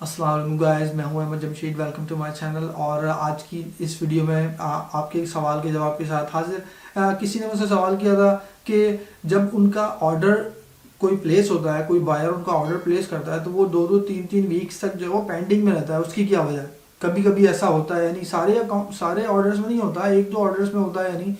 अस्सलाम वालेकुम गाइस, मैं हूं Ahmad Jamshed. Welcome to my channel. और आज की इस वीडियो में आपके एक सवाल के जवाब के साथ हाजिर। किसी ने मुझसे सवाल किया था कि जब उनका ऑर्डर कोई प्लेस होता है, कोई बायर उनका ऑर्डर प्लेस करता है, तो वो दो दो तीन तीन वीक्स तक जो है वो पेंडिंग में रहता है। उसकी क्या वजह है? कभी कभी ऐसा होता है, यानी सारे ऑर्डर्स में नहीं होता, एक दो ऑर्डर्स में होता है। यानी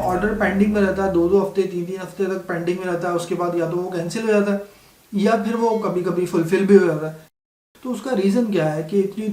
ऑर्डर पेंडिंग में रहता है, दो दो हफ्ते तीन तीन हफ्ते तक पेंडिंग में रहता है। उसके बाद या तो वो कैंसिल हो जाता है या फिर वो कभी कभी फुलफिल भी हो जाता है। तो उसका रीज़न क्या है कि इतनी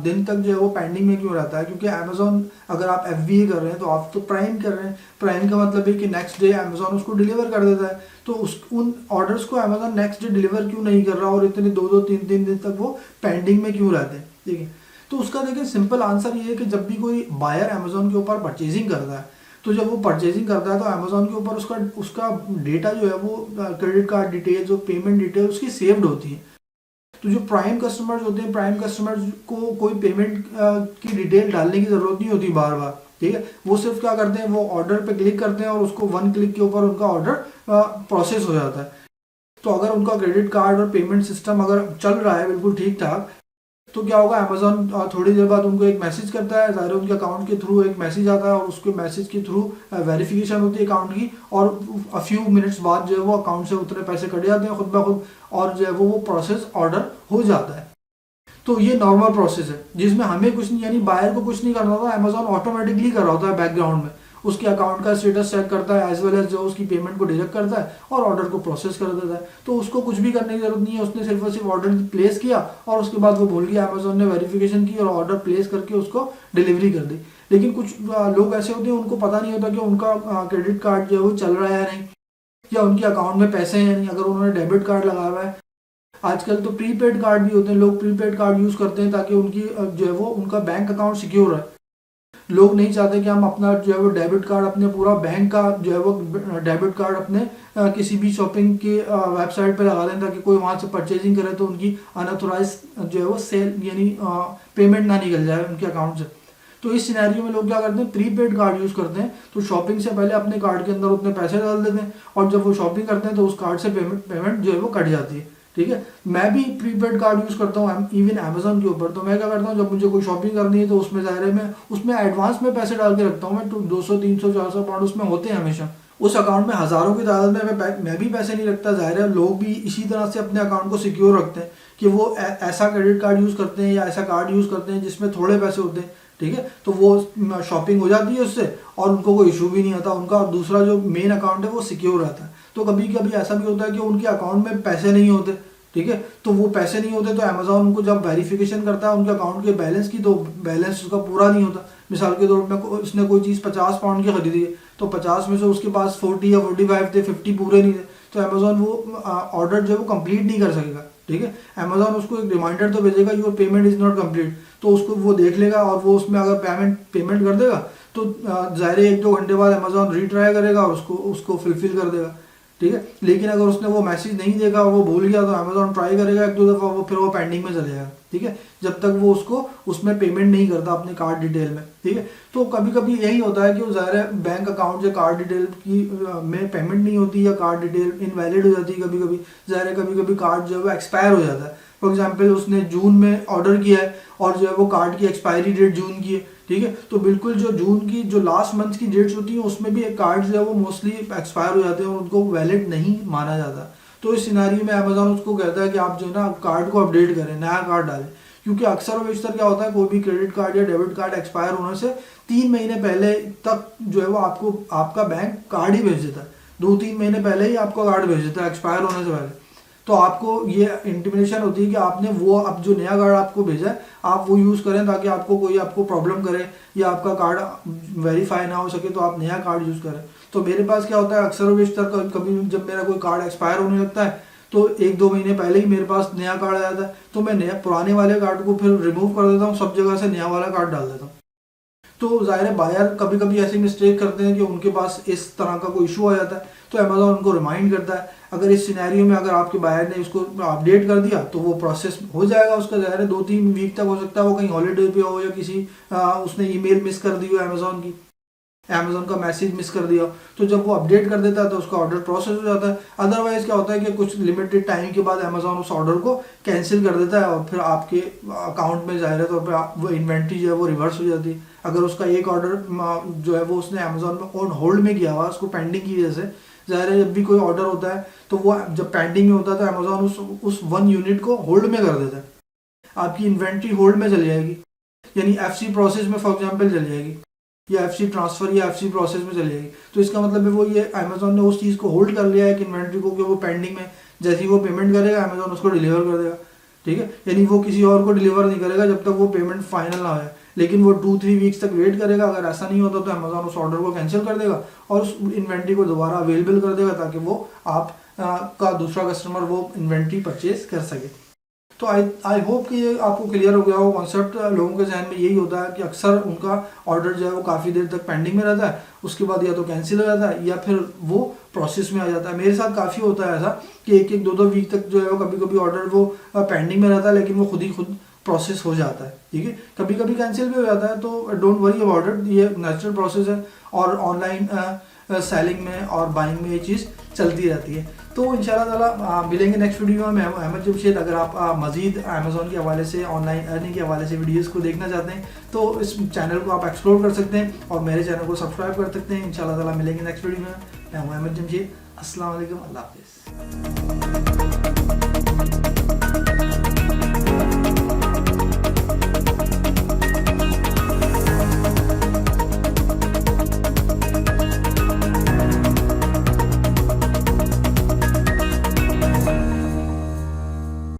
दिन तक जो है वो पेंडिंग में क्यों रहता है? क्योंकि अमेजोन, अगर आप FBA कर रहे हैं तो आप तो प्राइम कर रहे हैं। प्राइम का मतलब है कि नेक्स्ट डे अमेजोन उसको डिलीवर कर देता है। तो उन ऑर्डर्स को अमेजोन नेक्स्ट डे डिलीवर क्यों नहीं कर रहा और इतने दो दो तीन तीन दिन तक वो पेंडिंग में क्यों रहते हैं? ठीक है, तो उसका देखिए सिंपल आंसर ये है कि जब भी कोई बायर अमेजोन के ऊपर परचेजिंग करता है, तो जब वो परचेजिंग करता है तो अमेजोन के ऊपर उसका उसका डेटा जो है वो क्रेडिट कार्ड डिटेल्स और पेमेंट डिटेल्स उसकी सेव्ड होती है। तो जो प्राइम कस्टमर्स होते हैं, प्राइम कस्टमर्स को कोई पेमेंट की डिटेल डालने की जरूरत नहीं होती बार बार। ठीक है, वो सिर्फ क्या करते हैं, वो ऑर्डर पे क्लिक करते हैं और उसको वन क्लिक के ऊपर उनका ऑर्डर प्रोसेस हो जाता है। तो अगर उनका क्रेडिट कार्ड और पेमेंट सिस्टम अगर चल रहा है बिल्कुल ठीक ठाक, तो क्या होगा, अमेजोन थोड़ी देर बाद उनको एक मैसेज करता है, ज़ाहिर उनके अकाउंट के थ्रू एक मैसेज आता है और उसके मैसेज के थ्रू वेरिफिकेशन होती है अकाउंट की, और अ फ्यू मिनट्स बाद जो है वो अकाउंट से उतने पैसे कट जाते हैं खुद ब खुद, और जो है वो प्रोसेस ऑर्डर हो जाता है। तो ये नॉर्मल प्रोसेस है जिसमें हमें कुछ नहीं, यानी बायर को कुछ नहीं करना होता, अमेजोन ऑटोमेटिकली कर रहा होता है बैकग्राउंड में। उसके अकाउंट का स्टेटस चेक करता है एज वेल एज जो उसकी पेमेंट को डिडक्ट करता है और ऑर्डर को प्रोसेस कर देता है। तो उसको कुछ भी करने की जरूरत नहीं है, उसने सिर्फ और सिर्फ ऑर्डर प्लेस किया और उसके बाद वो भूल गया, अमेजोन ने वेरिफिकेशन की और ऑर्डर प्लेस करके उसको डिलीवरी कर दी। लेकिन कुछ लोग ऐसे होते हैं, उनको पता नहीं होता कि उनका क्रेडिट कार्ड जो है वो चल रहा है या नहीं, या उनके अकाउंट में पैसे हैं या नहीं। अगर उन्होंने डेबिट कार्ड लगाया हुआ है, आजकल तो प्रीपेड कार्ड भी होते हैं, लोग प्रीपेड कार्ड यूज करते हैं ताकि उनकी जो है वो उनका बैंक अकाउंट सिक्योर है। लोग नहीं चाहते कि हम अपना जो है वो डेबिट कार्ड, अपने पूरा बैंक का जो है वो डेबिट कार्ड अपने किसी भी शॉपिंग की वेबसाइट पे लगा दें ताकि कोई वहां से परचेजिंग करे तो उनकी अनऑथोराइज जो है वो सेल यानी पेमेंट ना निकल जाए उनके अकाउंट से। तो इस सिनेरियो में लोग क्या करते हैं, प्रीपेड कार्ड यूज करते हैं। तो शॉपिंग से पहले अपने कार्ड के अंदर उतने पैसे डाल देते हैं और जब वो शॉपिंग करते हैं तो उस कार्ड से पेमेंट जो है वो कट जाती है। ठीक है, मैं भी प्रीपेड कार्ड यूज करता हूँ इवन अमेजोन के ऊपर। तो मैं क्या करता हूँ, जब मुझे कोई शॉपिंग करनी है तो उसमें ज़ाहिर है मैं उसमें एडवांस में पैसे डाल के रखता हूँ। मैं तो 200 300 400 पाउंड उसमें होते हैं हमेशा। उस अकाउंट में हज़ारों की तादाद में मैं भी पैसे नहीं रखता। ज़ाहिर है लोग भी इसी तरह से अपने अकाउंट को सिक्योर रखते हैं कि वो ऐसा क्रेडिट कार्ड यूज़ करते हैं या ऐसा कार्ड यूज़ करते हैं जिसमें थोड़े पैसे होते हैं। ठीक है, तो वो शॉपिंग हो जाती है उससे और उनको कोई इशू भी नहीं आता उनका, और दूसरा जो मेन अकाउंट है वो सिक्योर रहता है। तो कभी कभी ऐसा भी होता है कि उनके अकाउंट में पैसे नहीं होते। ठीक है, तो वो पैसे नहीं होते तो अमेजोन उनको जब वेरिफिकेशन करता है उनके अकाउंट के बैलेंस की, तो बैलेंस उसका पूरा नहीं होता। मिसाल के तौर पर उसने कोई चीज़ 50 पाउंड की खरीदी है, तो 50 में से उसके पास 40 या 45 थे, 50 पूरे नहीं थे, तो अमेजोन वो ऑर्डर जो है वो कंप्लीट नहीं कर सकेगा। ठीक है, अमेजोन उसको एक रिमाइंडर तो भेजेगा, your payment is not complete. तो उसको वो देख लेगा और वो उसमें अगर पेमेंट कर देगा तो ज़ाहिर है 1 2 घंटे बाद अमेजोन रीट्राई करेगा और उसको उसको फुलफिल कर देगा। ठीक है, लेकिन अगर उसने वो मैसेज नहीं देखा और वो भूल गया तो अमेजोन ट्राई करेगा 1 2 दफ़ा, वो फिर वो पेंडिंग में चले जाएगा। ठीक है, जब तक वो उसको उसमें पेमेंट नहीं करता अपने कार्ड डिटेल में। ठीक है, तो कभी कभी यही होता है कि वो ज़ाहिर है बैंक अकाउंट से कार्ड डिटेल की में पेमेंट नहीं होती या कार्ड डिटेल इनवैलिड हो जाती है। कभी कभी ज़ाहिर है कभी कभी कार्ड जो है वो एक्सपायर हो जाता है। फॉर एग्जाम्पल उसने जून में ऑर्डर किया है और जो है वो कार्ड की एक्सपायरी डेट जून की है। ठीक है, तो बिल्कुल जो जून की जो लास्ट मंथ की डेट्स होती हैं उसमें भी कार्ड जो है वो मोस्टली एक्सपायर हो जाते हैं और उनको वैलिड नहीं माना जाता। तो इस सिनारियो में अमेजोन उसको कहता है कि आप जो है ना कार्ड को अपडेट करें, नया कार्ड डालें। क्योंकि अक्सर और बेशतर क्या होता है, कोई भी क्रेडिट कार्ड या डेबिट कार्ड एक्सपायर होने से 3 महीने पहले तक जो है वो आपको आपका बैंक कार्ड ही भेज देता है। 2 3 महीने पहले ही आपका कार्ड भेज देता है एक्सपायर होने से पहले। तो आपको ये इंटिमिडेशन होती है कि आपने वो अब जो नया कार्ड आपको भेजा है आप वो यूज़ करें ताकि आपको कोई आपको प्रॉब्लम करे या आपका कार्ड वेरीफाई ना हो सके तो आप नया कार्ड यूज़ करें। तो मेरे पास क्या होता है, अक्सर बेशतर कभी जब मेरा कोई कार्ड एक्सपायर होने लगता है तो 1 2 महीने पहले ही मेरे पास नया कार्ड आ जाता है, तो मैं नया पुराने वाले कार्ड को फिर रिमूव कर देता हूँ, सब जगह से नया वाला कार्ड डाल देता हूँ। तो ज़ाहिर है बायर कभी कभी ऐसे मिस्टेक करते हैं कि उनके पास इस तरह का कोई इशू आ जाता है, तो अमेज़ॉन उनको रिमाइंड करता है। अगर इस सिनेरियो में अगर आपके बायर ने उसको अपडेट कर दिया तो वो प्रोसेस हो जाएगा उसका, ज़ाहिर है 2-3 वीक तक हो सकता है वो कहीं हॉलीडे पे हो या किसी उसने ईमेल मिस कर दी हो अमेज़ॉन की, अमेज़ॉन का मैसेज मिस कर दिया, तो जब वो अपडेट कर देता है तो उसका ऑर्डर प्रोसेस हो जाता है। अदरवाइज क्या होता है कि कुछ लिमिटेड टाइम के बाद अमेज़ॉन उस ऑर्डर को कैंसिल कर देता है और फिर आपके अकाउंट में ज़ाहिर तौर पर वो इन्वेंट्री जो है वो रिवर्स हो जाती है। अगर उसका एक ऑर्डर जो है वो उसने अमेज़ॉन में ऑन होल्ड में किया हुआ उसको पेंडिंग की वजह से, ज़ाहिर है जब भी कोई ऑर्डर होता है तो वो जब पेंडिंग में होता है तो अमेज़ॉन उस 1 यूनिट को होल्ड में कर देता है, आपकी इन्वेंट्री होल्ड में चली जाएगी, यानी एफसी प्रोसेस में फॉर एग्जांपल चली जाएगी, या एफसी ट्रांसफर या एफसी प्रोसेस में चली जाएगी। तो इसका मतलब है वो ये अमेज़ॉन ने उस चीज़ को होल्ड कर लिया है कि इन्वेंट्री को, कि वो पेंडिंग में, जैसे ही वो पेमेंट करेगा अमेज़ॉन उसको डिलीवर कर देगा, ठीक है। यानी वो किसी और को डिलीवर नहीं करेगा जब तक वो पेमेंट फाइनल ना हो, लेकिन वो 2-3 वीक्स तक वेट करेगा। अगर ऐसा नहीं होता तो अमेज़ॉन उस ऑर्डर को कैंसिल कर देगा और उस इन्वेंट्री को दोबारा अवेलेबल कर देगा ताकि वो आप का दूसरा कस्टमर वो इन्वेंट्री परचेज कर सके। तो आई होप कि ये आपको क्लियर हो गया हो कॉन्सेप्ट। लोगों के जहन में यही होता है कि अक्सर उनका ऑर्डर जो है वो काफ़ी देर तक पेंडिंग में रहता है, उसके बाद या तो कैंसिल हो जाता है या फिर वो प्रोसेस में आ जाता है। मेरे साथ काफ़ी होता है ऐसा कि 1-2 वीक तक जो है वो कभी कभी ऑर्डर वो पेंडिंग में रहता है, लेकिन वो खुद प्रोसेस हो जाता है, ठीक है। कभी कभी कैंसिल भी हो जाता है, तो डोंट वरी अबाउट इट, ये नेचुरल प्रोसेस है और ऑनलाइन सेलिंग में और बाइंग में ये चीज़ चलती रहती है। तो इंशाल्लाह ताला मिलेंगे नेक्स्ट वीडियो में। मैं अहमद जमशेद। अगर आप मज़ीद अमेज़ॉन के हवाले से, ऑनलाइन अर्निंग के हवाले से वीडियोस को देखना चाहते हैं तो इस चैनल को आप एक्सप्लोर कर सकते हैं और मेरे चैनल को सब्सक्राइब कर सकते हैं। इंशाल्लाह ताला मिलेंगे नेक्स्ट वीडियो में। मैं हूं अहमद जमशेद। अस्सलाम वालेकुम, अल्लाह हाफ़िज़।